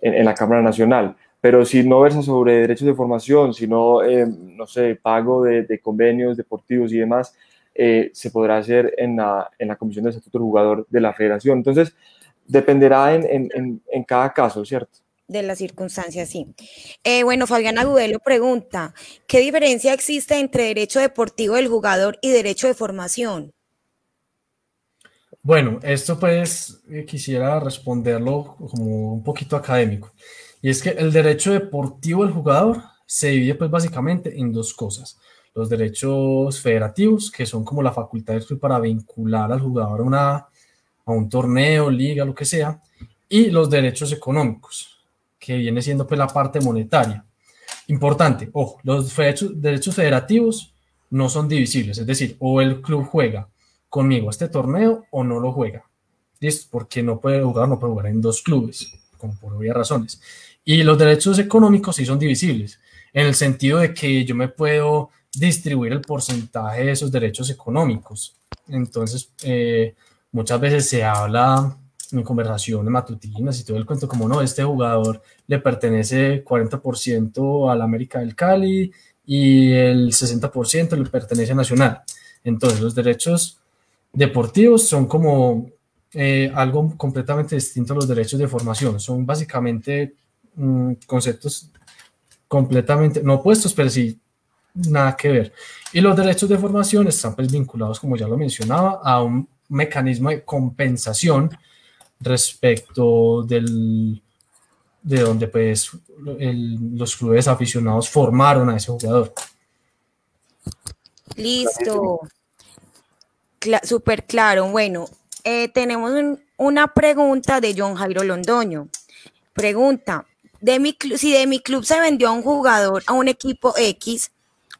la Cámara Nacional. Pero si no versa sobre derechos de formación, sino, no sé, pago de convenios deportivos y demás, se podrá hacer en la Comisión de Estatuto del Jugador de la Federación. Entonces, dependerá en cada caso, ¿cierto? De las circunstancias, sí. Bueno, Fabián Agudelo pregunta, ¿qué diferencia existe entre derecho deportivo del jugador y derecho de formación? Bueno, esto pues quisiera responderlo como un poquito académico. Y es que el derecho deportivo del jugador se divide pues básicamente en dos cosas. Los derechos federativos, que son como la facultad del club para vincular al jugador a un torneo, liga, lo que sea. Y los derechos económicos, que viene siendo pues la parte monetaria. Importante, ojo, los derechos federativos no son divisibles, es decir, o el club juega conmigo este torneo o no lo juega. ¿Listo? Porque no puede jugar en dos clubes, como por obvias razones. Y los derechos económicos sí son divisibles, en el sentido de que yo me puedo distribuir el porcentaje de esos derechos económicos. Entonces, muchas veces se habla en conversaciones matutinas y todo el cuento como no, este jugador le pertenece 40% al América del Cali y el 60% le pertenece a Nacional. Entonces, los derechos deportivos son como algo completamente distinto a los derechos de formación. Son básicamente conceptos completamente no opuestos, pero sí nada que ver. Y los derechos de formación están pues vinculados, como ya lo mencionaba, a un mecanismo de compensación respecto de donde pues los clubes aficionados formaron a ese jugador. Listo. Súper claro. Bueno, tenemos una pregunta de John Jairo Londoño. Pregunta, si de mi club se vendió a un jugador a un equipo X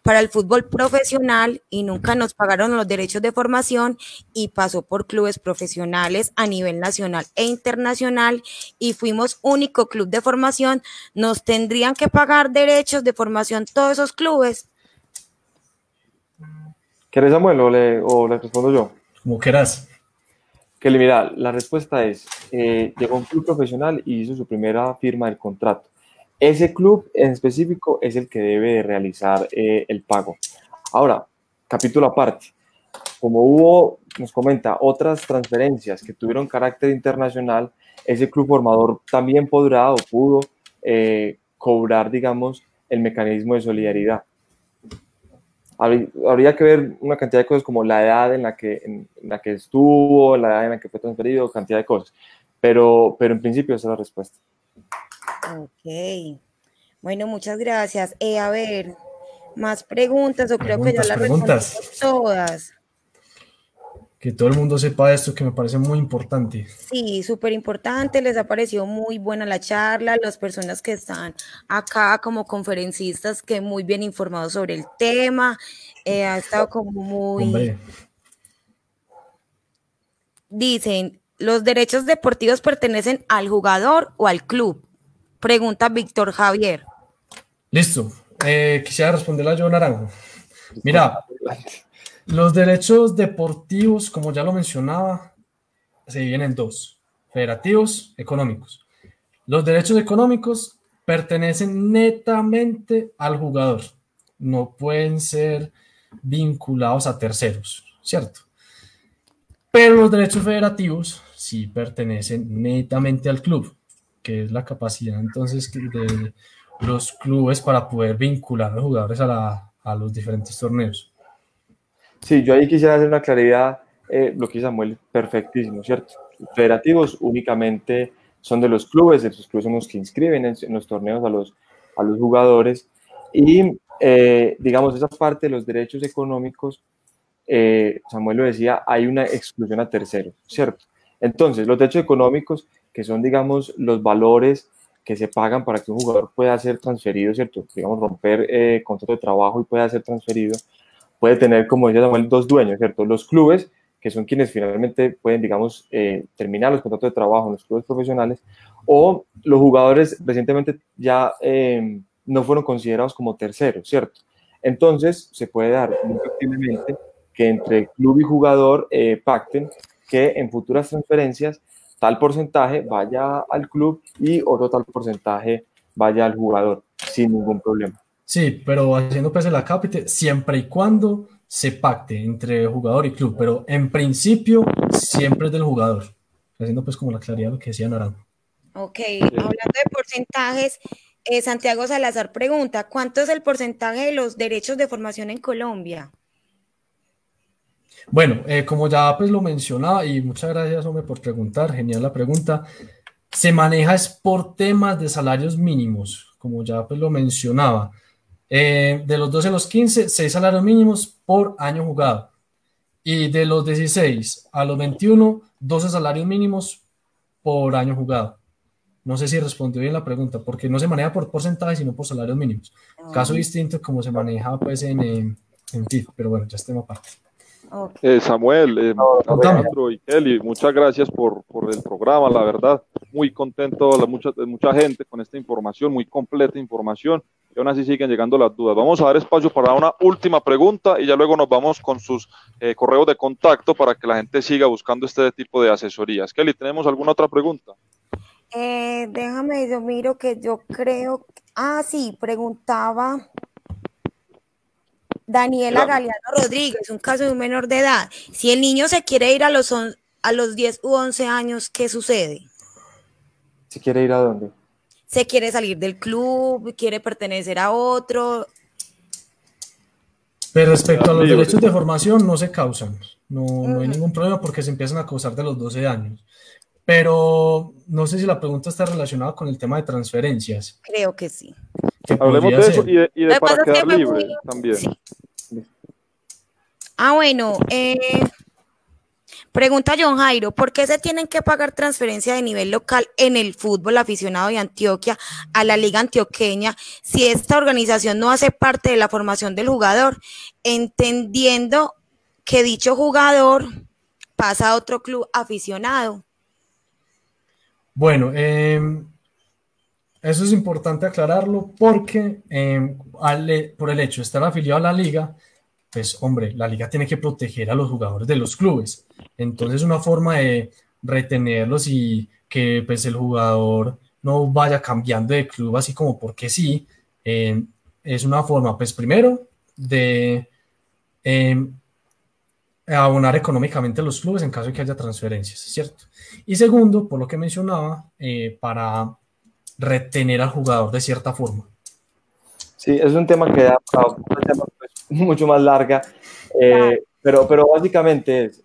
para el fútbol profesional y nunca nos pagaron los derechos de formación y pasó por clubes profesionales a nivel nacional e internacional y fuimos único club de formación, ¿nos tendrían que pagar derechos de formación todos esos clubes? ¿Quieres, Samuel, o le respondo yo? Como quieras. Kelly, mira, la respuesta es, llegó a un club profesional y hizo su primera firma del contrato. Ese club en específico es el que debe de realizar el pago. Ahora, capítulo aparte, como hubo, nos comenta, otras transferencias que tuvieron carácter internacional, ese club formador también podrá o pudo cobrar, digamos, el mecanismo de solidaridad. Habría que ver una cantidad de cosas como la edad en la que estuvo, la edad en la que fue transferido, cantidad de cosas. Pero en principio esa es la respuesta. Ok. Bueno, muchas gracias. A ver, más preguntas o creo que ya las respondimos todas. que todo el mundo sepa esto, que me parece muy importante. Sí, súper importante, les ha parecido muy buena la charla, las personas que están acá como conferencistas que muy bien informados sobre el tema, ha estado como muy... Hombre. Dicen, ¿los derechos deportivos pertenecen al jugador o al club? Pregunta Víctor Javier. Listo, quisiera responderla yo, Naranjo. Mira, los derechos deportivos, como ya lo mencionaba, se dividen en dos: federativos, económicos. Los derechos económicos pertenecen netamente al jugador, no pueden ser vinculados a terceros, ¿cierto? Pero los derechos federativos sí pertenecen netamente al club, que es la capacidad entonces de los clubes para poder vincular a los jugadores a los diferentes torneos. Sí, yo ahí quisiera hacer una claridad, lo que dice Samuel, perfectísimo, ¿cierto? Federativos únicamente son de los clubes son los que inscriben en los torneos a los jugadores y, digamos, esa parte de los derechos económicos, Samuel lo decía, hay una exclusión a terceros, ¿cierto? Entonces, los derechos económicos, que son, digamos, los valores que se pagan para que un jugador pueda ser transferido, ¿cierto? Digamos, romper contrato de trabajo y pueda ser transferido, puede tener, como decía Samuel, dos dueños, ¿cierto? Los clubes, que son quienes finalmente pueden, digamos, terminar los contratos de trabajo en los clubes profesionales, o los jugadores recientemente ya no fueron considerados como terceros, ¿cierto? Entonces, se puede dar muy factiblemente que entre club y jugador pacten que en futuras transferencias tal porcentaje vaya al club y otro tal porcentaje vaya al jugador, sin ningún problema. Sí, pero haciendo pues el acápite, siempre y cuando se pacte entre jugador y club, pero en principio siempre es del jugador, haciendo pues como la claridad de lo que decía Naranjo. Ok, hablando de porcentajes, Santiago Salazar pregunta, ¿cuánto es el porcentaje de los derechos de formación en Colombia? Bueno, como ya pues lo mencionaba, y muchas gracias, hombre, por preguntar, genial la pregunta, se maneja es por temas de salarios mínimos, como ya pues lo mencionaba. De los 12 a los 15, 6 salarios mínimos por año jugado. Y de los 16 a los 21, 12 salarios mínimos por año jugado. No sé si respondió bien la pregunta, porque no se maneja por porcentaje, sino por salarios mínimos. Caso distinto como se maneja pues en FIFA, pero bueno, ya estemos aparte. Samuel, Alejandro y Kelly, muchas gracias por el programa, la verdad, muy contento mucha gente con esta información, muy completa información, y aún así siguen llegando las dudas. Vamos a dar espacio para una última pregunta y ya luego nos vamos con sus correos de contacto para que la gente siga buscando este tipo de asesorías. Kelly, ¿tenemos alguna otra pregunta? Déjame, yo miro que yo creo, sí, preguntaba Daniela Galeano Rodríguez, un caso de un menor de edad. Si el niño se quiere ir a los 10 u 11 años, ¿qué sucede? ¿Se quiere ir a dónde? Se quiere salir del club, quiere pertenecer a otro. Pero respecto a los derechos de formación no se causan, no hay ningún problema porque se empiezan a causar de los 12 años. Pero no sé si la pregunta está relacionada con el tema de transferencias. Creo que sí. Hablemos de eso y de para quedar libre también. Sí. Bueno, pregunta John Jairo, ¿por qué se tienen que pagar transferencia de nivel local en el fútbol aficionado de Antioquia a la Liga Antioqueña si esta organización no hace parte de la formación del jugador, entendiendo que dicho jugador pasa a otro club aficionado? Bueno, eso es importante aclararlo porque por el hecho de estar afiliado a la liga, pues hombre, la liga tiene que proteger a los jugadores de los clubes. Entonces una forma de retenerlos y que pues el jugador no vaya cambiando de club así como porque sí, es una forma pues primero de abonar económicamente a los clubes en caso de que haya transferencias, ¿cierto? Y segundo, por lo que mencionaba, para retener al jugador de cierta forma. Sí, es un tema que da para un tema pues, mucho más larga, pero básicamente es,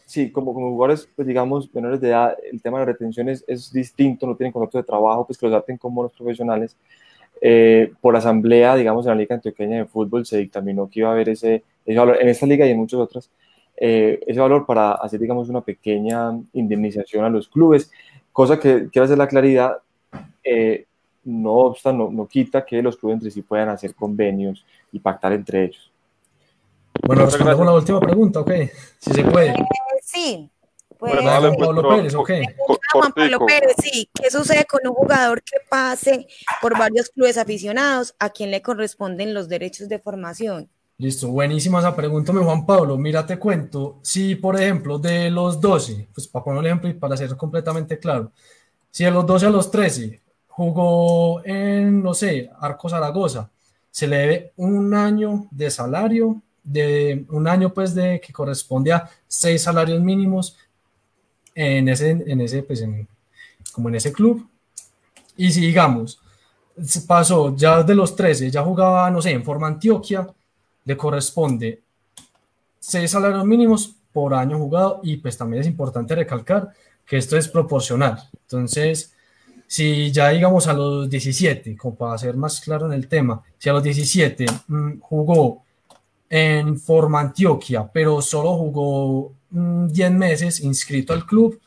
sí, como jugadores, pues digamos, menores de edad, el tema de retenciones es distinto, no tienen contrato de trabajo, pues que los traten como los profesionales. Por asamblea, digamos, en la Liga Antioqueña de Fútbol se dictaminó que iba a haber ese valor en esta liga y en muchas otras, ese valor para hacer, digamos, una pequeña indemnización a los clubes, cosa que quiero hacer la claridad, no obsta, no quita que los clubes entre sí puedan hacer convenios y pactar entre ellos. Bueno, respondemos la última pregunta, ok, si se puede. Sí. Pues, bueno, dale, Juan Pablo Pérez, ok. Juan Pablo Pérez, sí. ¿Qué sucede con un jugador que pase por varios clubes aficionados? ¿A quién le corresponden los derechos de formación? Listo, buenísima esa pregunta, mi Juan Pablo. Mira, te cuento, si por ejemplo de los 12, pues para poner un ejemplo y para ser completamente claro, si de los 12 a los 13 jugó en, no sé, Arco Zaragoza, se le debe un año de salario, de un año pues de que corresponde a 6 salarios mínimos como en ese club. Y si digamos, pasó ya de los 13, ya jugaba, no sé, en Forma Antioquia, le corresponde 6 salarios mínimos por año jugado, y pues también es importante recalcar que esto es proporcional. Entonces, si ya digamos a los 17, como para ser más claro en el tema, si a los 17 jugó en Forma Antioquia, pero solo jugó 10 meses inscrito al club,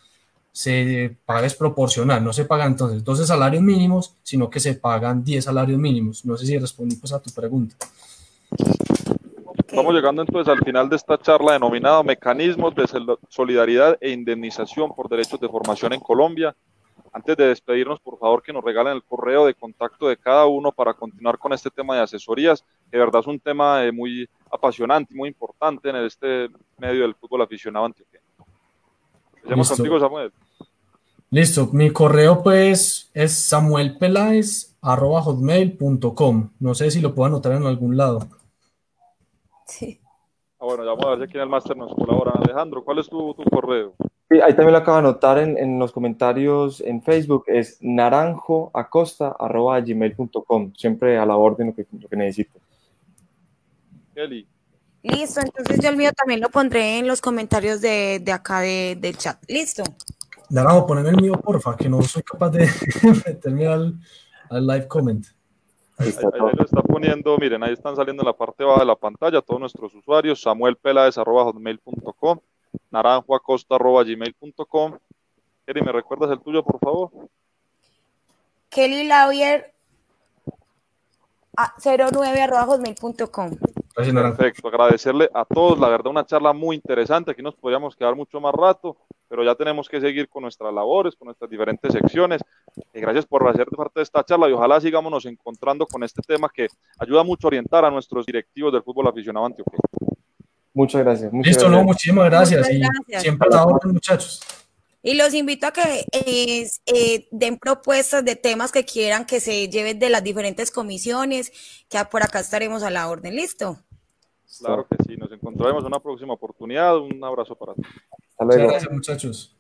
se paga es proporcional, no se pagan entonces 12 salarios mínimos, sino que se pagan 10 salarios mínimos. No sé si respondí pues a tu pregunta. Estamos llegando entonces al final de esta charla denominada Mecanismos de Solidaridad e Indemnización por Derechos de Formación en Colombia. Antes de despedirnos, por favor, que nos regalen el correo de contacto de cada uno para continuar con este tema de asesorías, que de verdad es un tema muy apasionante y muy importante en este medio del fútbol aficionado antioqueño. Empecemos contigo, Samuel. Listo, mi correo pues es samuelpelaez@hotmail.com. No sé si lo puedo anotar en algún lado. Sí. Bueno, ya vamos a ver si aquí en el máster nos colabora. Alejandro, ¿cuál es tu correo? Sí, ahí también lo acabo de anotar en los comentarios en Facebook, es naranjoacosta@gmail.com, siempre a la orden lo que necesito. Kelly. Listo, entonces yo el mío también lo pondré en los comentarios de acá del chat. ¿Listo? Naranjo, poneme el mío, porfa, que no soy capaz de meterme al live comment. Ahí lo está poniendo, miren, ahí están saliendo en la parte baja de la pantalla todos nuestros usuarios, samuelpelaez@hotmail.com, naranjoacosta@gmail.com. Kelly, ¿me recuerdas el tuyo, por favor? Kelly Lavier 09@hotmail.com. Perfecto, agradecerle a todos, la verdad una charla muy interesante, aquí nos podríamos quedar mucho más rato, pero ya tenemos que seguir con nuestras labores, con nuestras diferentes secciones. Gracias por hacer parte de esta charla y ojalá sigamos nos encontrando con este tema que ayuda mucho a orientar a nuestros directivos del fútbol aficionado antioqueño. Muchas gracias. Listo, gracias. No, muchísimas gracias. Y siempre a la orden, muchachos. Y los invito a que den propuestas de temas que quieran que se lleven de las diferentes comisiones, que por acá estaremos a la orden. ¿Listo? Claro que sí, nos encontraremos en una próxima oportunidad. Un abrazo para todos. Hasta luego. Muchas gracias, muchachos.